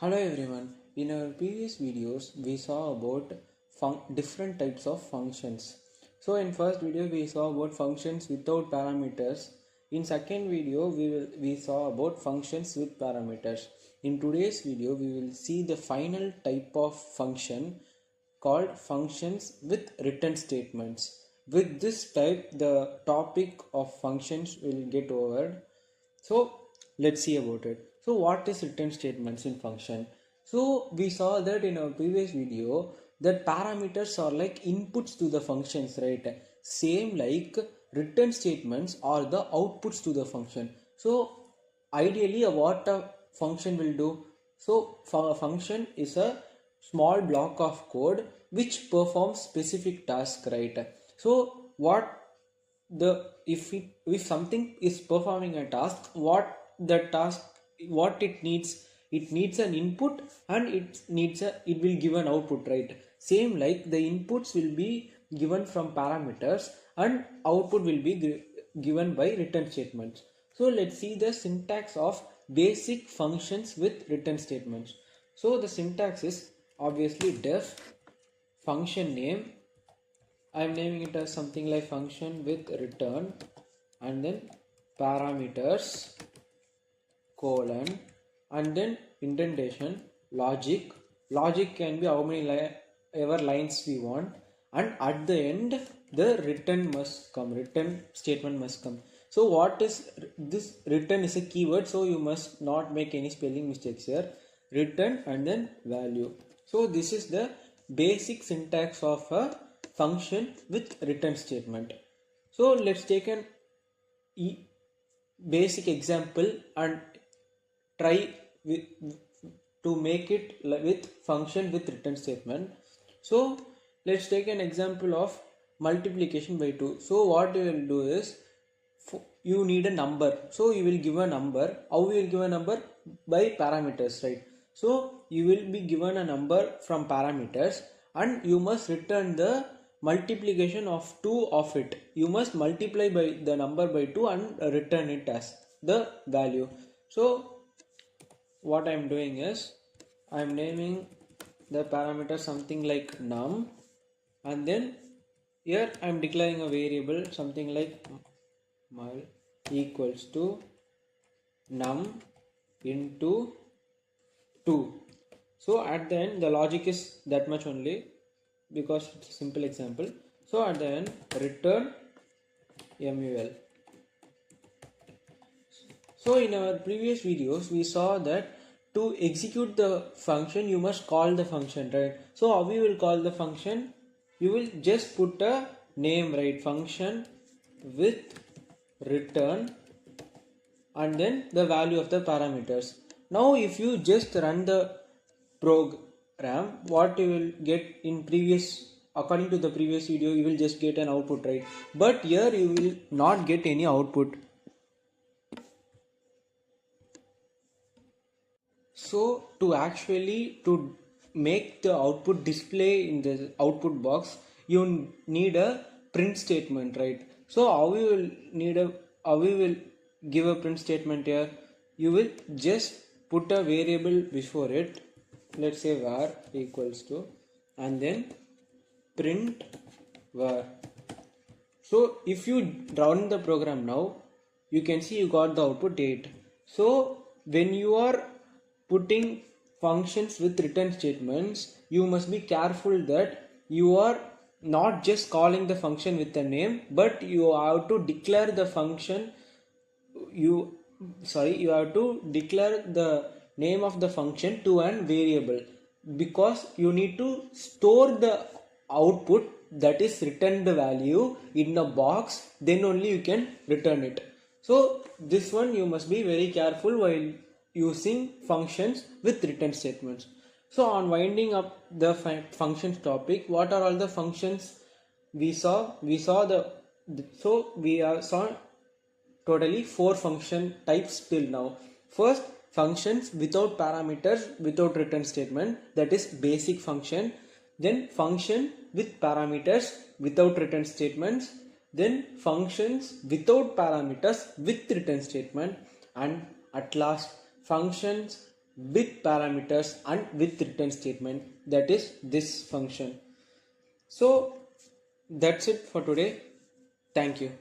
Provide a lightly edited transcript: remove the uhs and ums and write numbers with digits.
Hello everyone. In our previous videos, we saw about different types of functions. So in first video, we saw about functions without parameters. In second video, we saw about functions with parameters. In today's video, we will see the final type of function called functions with return statements. With this type, the topic of functions will get over. So let's see about it. So what is return statements in function? So we saw that in our previous video that parameters are like inputs to the functions, right? Same like return statements are the outputs to the function. So ideally what a function will do. So a function is a small block of code which performs specific task, right? So what the if something is performing a task, what it needs an input and it will give an output, right? Same like the inputs will be given from parameters and output will be given by return statements. So let's see the syntax of basic functions with return statements. So the syntax is obviously def function name. I'm naming it as something like function with return, and then parameters colon, and then indentation logic can be how many ever lines we want, and at the end the return statement must come. So what is this? Return is a keyword, so you must not make any spelling mistakes here. Return and then value. So this is the basic syntax of a function with return statement. So let's take an basic example and try with, to make it with function with return statement. So let's take an example of multiplication by 2. So what you will do is you need a number, so you will give a number. How you will give a number? By parameters, right? So you will be given a number from parameters and you must return the multiplication of 2 of it. You must multiply by the number by 2 and return it as the value. So what I am doing is I am naming the parameter something like num, and then here I am declaring a variable something like mul equals to num into 2. So at the end the logic is that much only because it's a simple example. So at the end return mul. So in our previous videos we saw that to execute the function you must call the function, right? So how we will call the function? You will just put a name, right? Function with return and then the value of the parameters. Now if you just run the program, what you will get in previous, according to the previous video, you will just get an output, right? But here you will not get any output. So to make the output display in the output box, you need a print statement, right? So how we will give a print statement here? You will just put a variable before it. Let's say var equals to, and then print var. So if you run the program now, you can see you got the output 8. So when you are putting functions with return statements, you must be careful that you are not just calling the function with a name, but you have to declare the function. You have to declare the name of the function to an variable, because you need to store the output, that is return the value, in a box, then only you can return it. So this one you must be very careful while using functions with return statements. So on winding up the functions topic, what are all the functions we saw? We saw saw totally 4 function types till now. First, functions without parameters, without return statement, that is basic function. Then function with parameters without return statements. Then functions without parameters with return statement. And at last, functions with parameters and with return statement, that is this function. So that's it for today. Thank you.